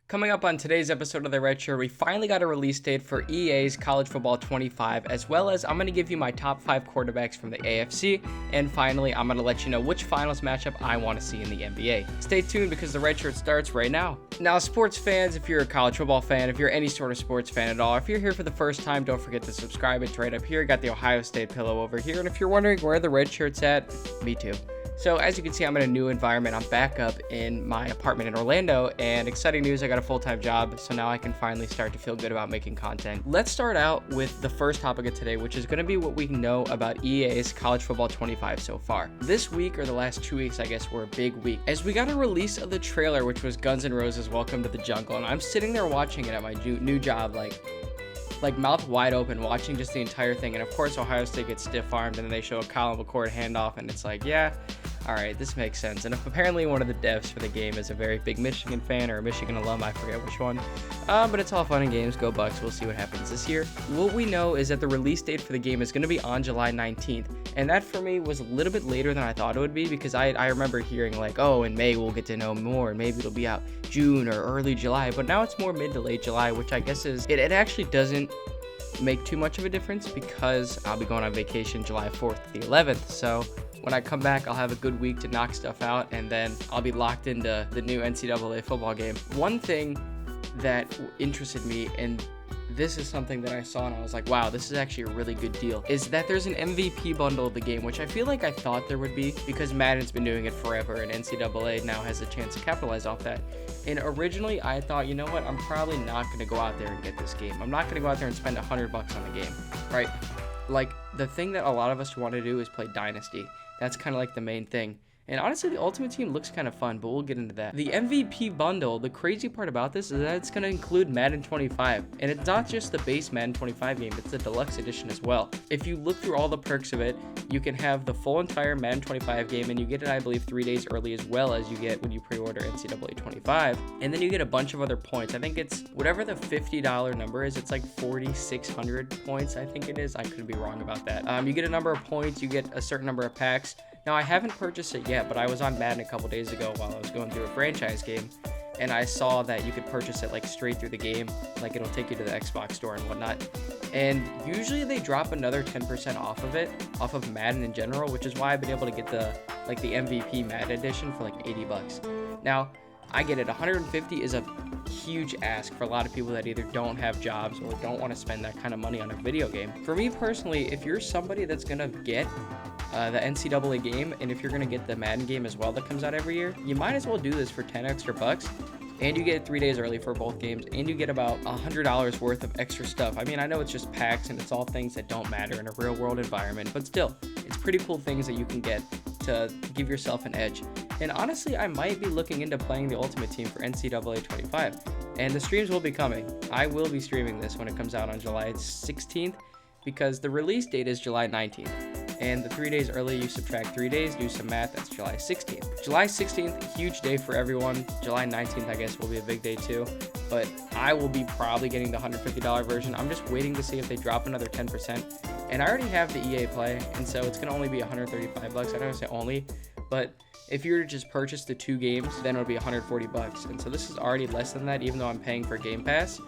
Coming up on today's episode of The Red Shirt, we finally got a release date for EA's College Football 25, as well as I'm going to give you my top 5 quarterbacks from the AFC, and finally, I'm going to let you know which finals matchup I want to see in the NBA. Stay tuned because The Red Shirt starts right now. Now, sports fans, if you're a college football fan, if you're any sort of sports fan at all, if you're here for the first time, don't forget to subscribe. It's right up here. Got the Ohio State pillow over here, and if you're wondering where The Red Shirt's at, me too. So as you can see, I'm in a new environment. I'm back up in my apartment in Orlando, and exciting news, I got a full-time job, so now I can finally start to feel good about making content. Let's start out with the first topic of today, which is going to be what we know about EA's College Football 25 so far. This week, or the last 2 weeks, I guess, were a big week, as we got a release of the trailer, which was Guns N' Roses' Welcome to the Jungle, and I'm sitting there watching it at my new job, like mouth wide open, watching just the entire thing. And of course, Ohio State gets stiff-armed, and then they show a Colin McCord handoff, and it's like, yeah, all right, this makes sense. And apparently one of the devs for the game is a very big Michigan fan or a Michigan alum, I forget which one. But it's all fun and games. Go Bucks. We'll see what happens this year. What we know is that the release date for the game is going to be on July 19th. And that for me was a little bit later than I thought it would be, because I remember hearing like, oh, in May we'll get to know more, and maybe it'll be out June or early July. But now it's more mid to late July, which I guess is, it actually doesn't make too much of a difference because I'll be going on vacation July 4th to the 11th. So when I come back, I'll have a good week to knock stuff out, and then I'll be locked into the new NCAA football game. One thing that interested me, and this is something that I saw and I was like, wow, this is actually a really good deal, is that there's an MVP bundle of the game, which I feel like I thought there would be because Madden's been doing it forever and NCAA now has a chance to capitalize off that. And originally I thought, you know what, I'm probably not going to go out there and get this game. I'm not going to go out there and spend $100 on the game, right? Like, the thing that a lot of us want to do is play Dynasty. That's kind of like the main thing. And honestly, the Ultimate Team looks kind of fun, but we'll get into that. The MVP bundle, the crazy part about this is that it's going to include Madden 25. And it's not just the base Madden 25 game, it's the deluxe edition as well. If you look through all the perks of it, you can have the full entire Madden 25 game, and you get it, I believe, 3 days early, as well as you get when you pre-order NCAA 25. And then you get a bunch of other points. I think it's whatever the $50 number is, it's like 4,600 points, I think it is. I could be wrong about that. You get a number of points, you get a certain number of packs. Now, I haven't purchased it yet, but I was on Madden a couple days ago while I was going through a franchise game, and I saw that you could purchase it like straight through the game, like it'll take you to the Xbox store and whatnot. And usually they drop another 10% off of it, off of Madden in general, which is why I've been able to get the MVP Madden edition for like $80. Now, I get it, 150 is a huge ask for a lot of people that either don't have jobs or don't want to spend that kind of money on a video game. For me personally, if you're somebody that's gonna get the NCAA game, and if you're going to get the Madden game as well that comes out every year, you might as well do this for 10 extra bucks, and you get it 3 days early for both games, and you get about $100 worth of extra stuff. I mean, I know it's just packs and it's all things that don't matter in a real world environment, but still, it's pretty cool things that you can get to give yourself an edge. And honestly, I might be looking into playing the Ultimate Team for NCAA 25, and the streams will be coming. I will be streaming this when it comes out on July 16th, because the release date is July 19th. And the 3 days early, you subtract 3 days, do some math, that's July 16th. July 16th, huge day for everyone. July 19th, I guess, will be a big day too. But I will be probably getting the $150 version. I'm just waiting to see if they drop another 10%. And I already have the EA Play, and so it's going to only be $135. I don't want to say only, but if you were to just purchase the 2 games, then it would be $140. And so this is already less than that, even though I'm paying for Game Pass.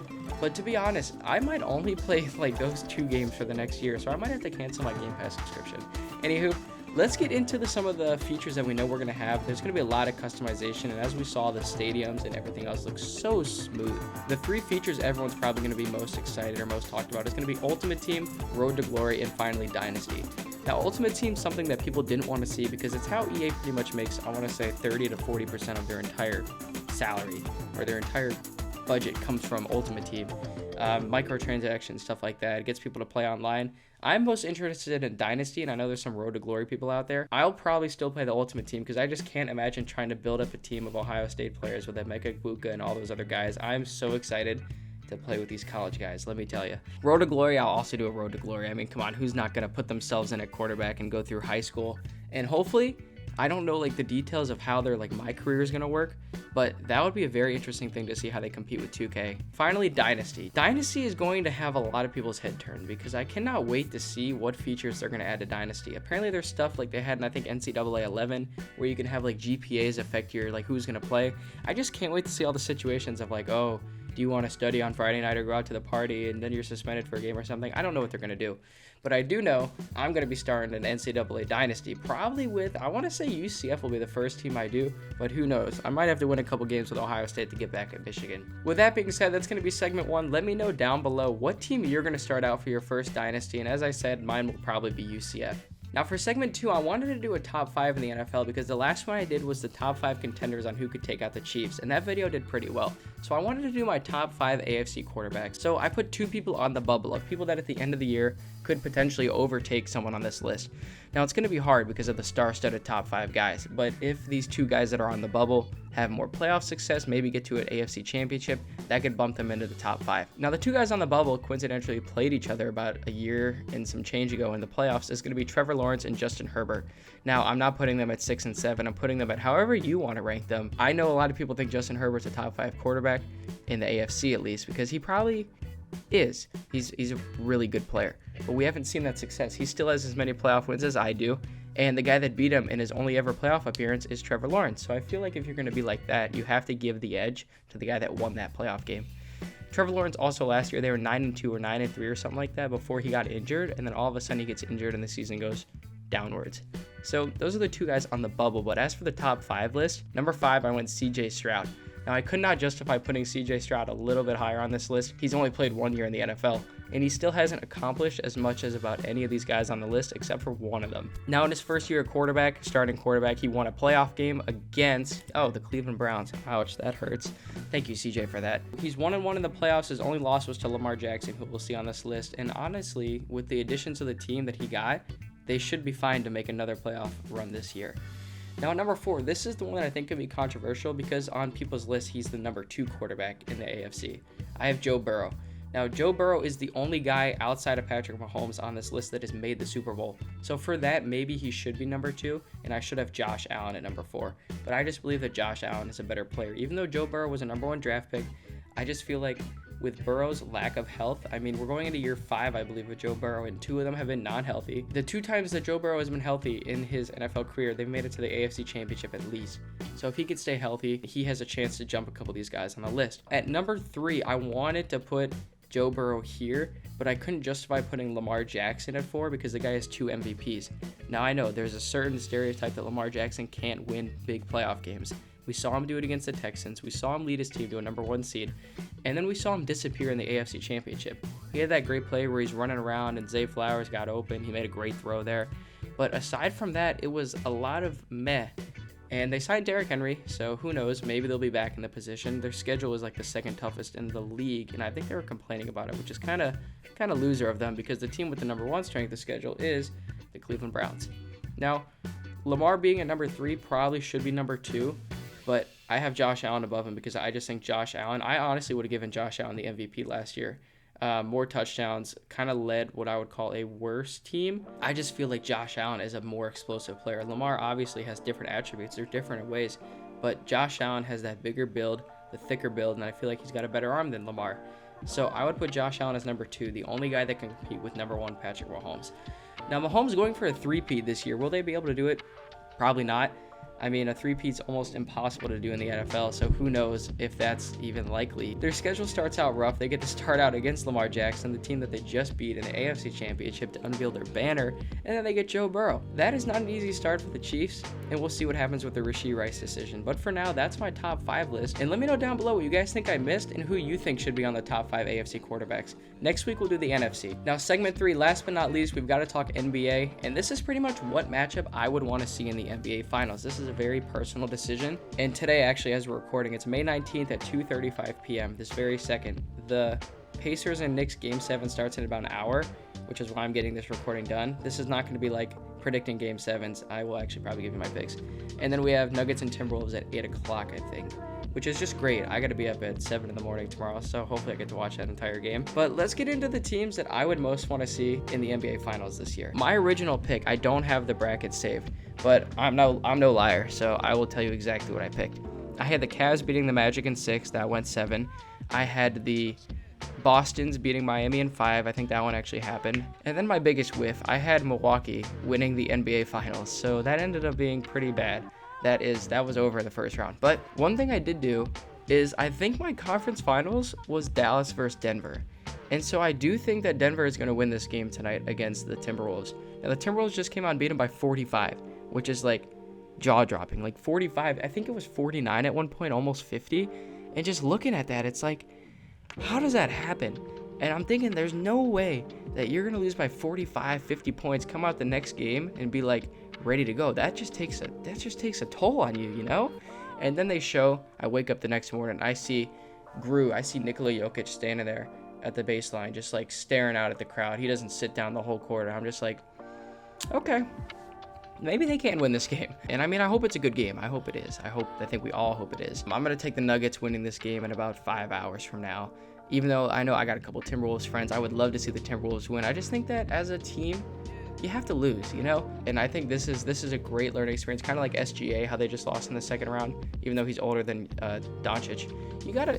But to be honest, I might only play like those 2 games for the next year, so I might have to cancel my Game Pass subscription. Anywho, let's get into some of the features that we know we're going to have. There's going to be a lot of customization, and as we saw, the stadiums and everything else looks so smooth. The 3 features everyone's probably going to be most excited or most talked about is going to be Ultimate Team, Road to Glory, and finally Dynasty. Now, Ultimate Team is something that people didn't want to see because it's how EA pretty much makes, I want to say, 30 to 40% of their entire salary, or their entire budget comes from Ultimate Team. Microtransactions, stuff like that. It gets people to play online. I'm most interested in Dynasty, and I know there's some Road to Glory people out there. I'll probably still play the Ultimate Team because I just can't imagine trying to build up a team of Ohio State players with Emeka Egbuka and all those other guys. I'm so excited to play with these college guys, let me tell you. Road to Glory, I'll also do a Road to Glory. I mean, come on, who's not going to put themselves in at quarterback and go through high school and hopefully I don't know like the details of how their like my career is going to work, but that would be a very interesting thing to see how they compete with 2K. Finally, Dynasty. Dynasty is going to have a lot of people's head turned because I cannot wait to see what features they're going to add to Dynasty. Apparently there's stuff like they had in I think NCAA 11 where you can have like GPAs affect your like who's going to play. I just can't wait to see all the situations of like, oh, do you want to study on Friday night or go out to the party and then you're suspended for a game or something? I don't know what they're going to do. But I do know I'm going to be starting an NCAA Dynasty, probably with, I want to say UCF will be the first team I do, but who knows? I might have to win a couple games with Ohio State to get back at Michigan. With that being said, that's going to be segment 1. Let me know down below what team you're going to start out for your first Dynasty, and as I said, mine will probably be UCF. Now for segment 2, I wanted to do a top 5 in the NFL because the last one I did was the top 5 contenders on who could take out the Chiefs, and that video did pretty well. So I wanted to do my top 5 AFC quarterbacks. So I put 2 people on the bubble of people that at the end of the year could potentially overtake someone on this list. Now it's going to be hard because of the star-studded top 5 guys, but if these 2 guys that are on the bubble have more playoff success, maybe get to an AFC championship, that could bump them into the top 5. Now the 2 guys on the bubble coincidentally played each other about a year and some change ago in the playoffs is going to be Trevor Lawrence and Justin Herbert. Now I'm not putting them at 6 and 7, I'm putting them at however you want to rank them. I know a lot of people think Justin Herbert's a top 5 quarterback in the AFC at least because he probably is. He's a really good player, but we haven't seen that success. He still has as many playoff wins as I do, and the guy that beat him in his only ever playoff appearance is Trevor Lawrence. So I feel like if you're going to be like that, you have to give the edge to the guy that won that playoff game. Trevor Lawrence also last year, they were 9-2 or 9-3 or something like that before he got injured, and then all of a sudden he gets injured and the season goes downwards. So those are the 2 guys on the bubble, but as for the top 5 list, number 5, I went CJ Stroud. Now, I could not justify putting CJ Stroud a little bit higher on this list. He's only played 1 year in the NFL, and he still hasn't accomplished as much as about any of these guys on the list, except for one of them. Now, in his first year at starting quarterback, he won a playoff game against, the Cleveland Browns. Ouch, that hurts. Thank you, CJ, for that. He's 1-1 in the playoffs. His only loss was to Lamar Jackson, who we'll see on this list. And honestly, with the additions of the team that he got, they should be fine to make another playoff run this year. Now, at number 4, this is the one that I think could be controversial because on people's list, he's the number 2 quarterback in the AFC. I have Joe Burrow. Now, Joe Burrow is the only guy outside of Patrick Mahomes on this list that has made the Super Bowl. So for that, maybe he should be number 2, and I should have Josh Allen at number 4. But I just believe that Josh Allen is a better player. Even though Joe Burrow was a number 1 draft pick, I just feel like with Burrow's lack of health, I mean, we're going into year 5, I believe, with Joe Burrow, and 2 of them have been non-healthy. The 2 times that Joe Burrow has been healthy in his NFL career, they've made it to the AFC Championship at least. So if he could stay healthy, he has a chance to jump a couple of these guys on the list. At number 3, I wanted to put Joe Burrow here, but I couldn't justify putting Lamar Jackson at 4 because the guy has 2 MVPs. Now I know there's a certain stereotype that Lamar Jackson can't win big playoff games. We saw him do it against the Texans. We saw him lead his team to a number 1 seed. And then we saw him disappear in the AFC Championship. He had that great play where he's running around and Zay Flowers got open. He made a great throw there. But aside from that, it was a lot of meh. And they signed Derrick Henry, so who knows? Maybe they'll be back in the position. Their schedule is like the 2nd toughest in the league, and I think they were complaining about it, which is kind of loser of them because the team with the number 1 strength of schedule is the Cleveland Browns. Now, Lamar being at number 3 probably should be number 2. But I have Josh Allen above him because I just think Josh Allen, I honestly would have given Josh Allen the MVP last year. More touchdowns, kind of led what I would call a worse team. I just feel like Josh Allen is a more explosive player. Lamar obviously has different attributes. They're different in ways. But Josh Allen has that bigger build, the thicker build, and I feel like he's got a better arm than Lamar. So I would put Josh Allen as number 2, the only guy that can compete with number 1 Patrick Mahomes. Now, Mahomes going for a 3-peat this year. Will they be able to do it? Probably not. I mean, a 3-peat's almost impossible to do in the NFL, so who knows if that's even likely. Their schedule starts out rough. They get to start out against Lamar Jackson, the team that they just beat in the AFC Championship to unveil their banner, and then they get Joe Burrow. That is not an easy start for the Chiefs, and we'll see what happens with the Rashee Rice decision. But for now, that's my top 5 list, and let me know down below what you guys think I missed and who you think should be on the top 5 AFC quarterbacks. Next week, we'll do the NFC. Now, segment 3, last but not least, we've got to talk NBA, and this is pretty much what matchup I would want to see in the NBA Finals. This is a very personal decision, and today, actually, as we're recording, it's May 19th at 2:35 p.m. this very second. The Pacers and Knicks Game 7 starts in about an hour, which is why I'm getting this recording done. This is not going to be like predicting Game 7s. I will actually probably give you my picks. And then we have Nuggets and Timberwolves at 8 o'clock, I think. which is just great. I got to be up at 7 in the morning tomorrow, so hopefully I get to watch that entire game. But let's get into the teams that I would most want to see in the NBA Finals this year. My original pick, I don't have the bracket saved, but I'm no liar, so I will tell you exactly what I picked. I had the Cavs beating the Magic in 6. That went 7. I had the Boston's beating Miami in 5. I think that one actually happened. And then my biggest whiff, I had Milwaukee winning the NBA Finals. So that ended up being pretty bad. That was over in the first round. But one thing I did do is I think my conference finals was Dallas versus Denver. And so I do think that Denver is going to win this game tonight against the Timberwolves. Now the Timberwolves just came out and beat them by 45, which is like jaw-dropping. Like 45, I think it was 49 at one point, almost 50. And just looking at that, it's like, how does that happen? And I'm thinking there's no way that you're going to lose by 45, 50 points, come out the next game and be like ready to go. That just takes a toll on you, you know? And then I wake up the next morning, I see Nikola Jokic standing there at the baseline, just like staring out at the crowd. He doesn't sit down the whole quarter. I'm just like, okay, maybe they can win this game. And I mean, I hope it's a good game. I hope it is. I think we all hope it is. I'm going to take the Nuggets winning this game in about 5 hours from now. Even though I know I got a couple Timberwolves friends, I would love to see the Timberwolves win. I just think that as a team, you have to lose, you know? And I think this is a great learning experience, kind of like SGA, how they just lost in the second round, even though he's older than Doncic.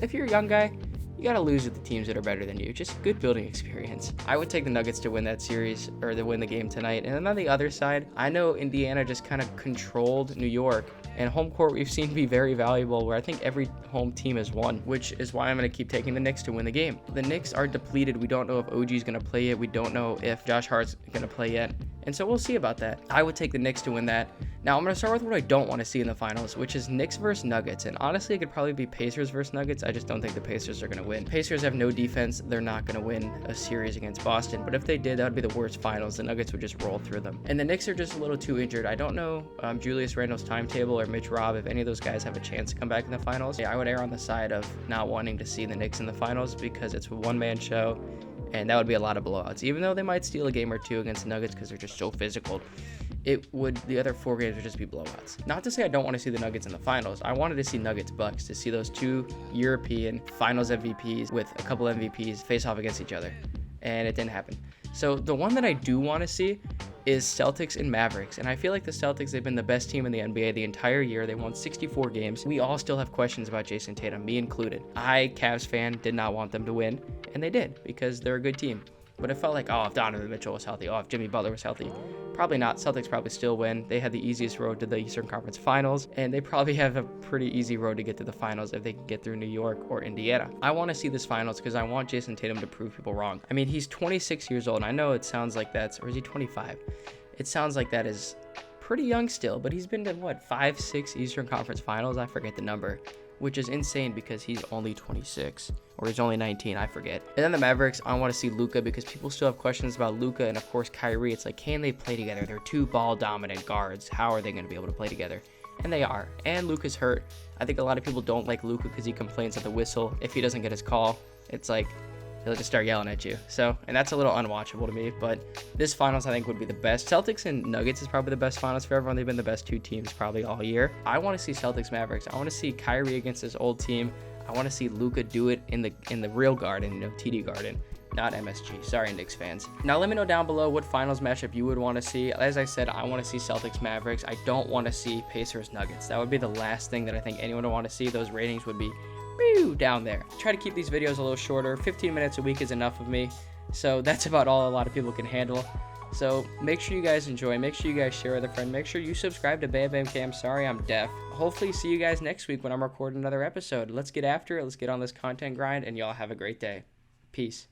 If you're a young guy, you got to lose with the teams that are better than you. Just good building experience. I would take the Nuggets to win that series, or to win the game tonight. And then on the other side, I know Indiana just kind of controlled New York. And home court we've seen be very valuable, where I think every home team has won, which is why I'm going to keep taking the Knicks to win the game. The Knicks are depleted. We don't know if OG's going to play yet. We don't know if Josh Hart's going to play yet. And so we'll see about that. I would take the Knicks to win that. Now I'm going to start with what I don't want to see in the finals, which is Knicks versus Nuggets. And honestly, it could probably be Pacers versus Nuggets. I just don't think the Pacers are going to win. Pacers have no defense. They're not going to win a series against Boston. But if they did, that would be the worst finals. The Nuggets would just roll through them. And the Knicks are just a little too injured. I don't know Julius Randle's timetable or Mitch Robb, if any of those guys have a chance to come back in the finals. Yeah, I would err on the side of not wanting to see the Knicks in the finals because it's a one-man show. And that would be a lot of blowouts. Even though they might steal a game or two against the Nuggets because they're just so physical, the other 4 games would just be blowouts. Not to say I don't want to see the Nuggets in the finals. I wanted to see Nuggets Bucks, to see those 2 European finals MVPs with a couple MVPs face off against each other. And it didn't happen. So the one that I do want to see is Celtics and Mavericks. And I feel like the Celtics, they've been the best team in the NBA the entire year. They won 64 games. We all still have questions about Jason Tatum, me included. I, Cavs fan, did not want them to win, and they did because they're a good team. But it felt like, if Donovan Mitchell was healthy, if Jimmy Butler was healthy. Probably not. Celtics probably still win. They had the easiest road to the Eastern Conference Finals, and they probably have a pretty easy road to get to the finals if they can get through New York or Indiana. I want to see this finals because I want Jason Tatum to prove people wrong. I mean, he's 26 years old, and I know it sounds like or is he 25? It sounds like that is pretty young still, but he's been to 5, 6 Eastern Conference Finals? I forget the number, which is insane because he's only 26 or he's only 19, I forget. And then the Mavericks, I want to see Luka because people still have questions about Luka and of course Kyrie. It's like, can they play together? They're 2 ball dominant guards. How are they going to be able to play together? And they are. And Luka's hurt. I think a lot of people don't like Luka because he complains at the whistle. If he doesn't get his call, it's like he'll just start yelling at you. So, and that's a little unwatchable to me, but this finals I think would be the best. Celtics and Nuggets is probably the best finals for everyone. They've been the best 2 teams probably all year. I want to see Celtics Mavericks. I want to see Kyrie against his old team. I want to see Luka do it in the real Garden, TD Garden, not MSG. Sorry, Knicks fans. Now let me know down below what finals matchup you would want to see. As I said, I want to see Celtics Mavericks. I don't want to see Pacers Nuggets. That would be the last thing that I think anyone would want to see. Those ratings would be down there. Try to keep these videos a little shorter. 15 minutes a week is enough of me, so that's about all a lot of people can handle. So make sure you guys enjoy, make sure you guys share with a friend, make sure you subscribe to Bam Bam Cam. Sorry I'm deaf. Hopefully see you guys next week when I'm recording another episode. Let's get after it, let's get on this content grind, and y'all have a great day. Peace.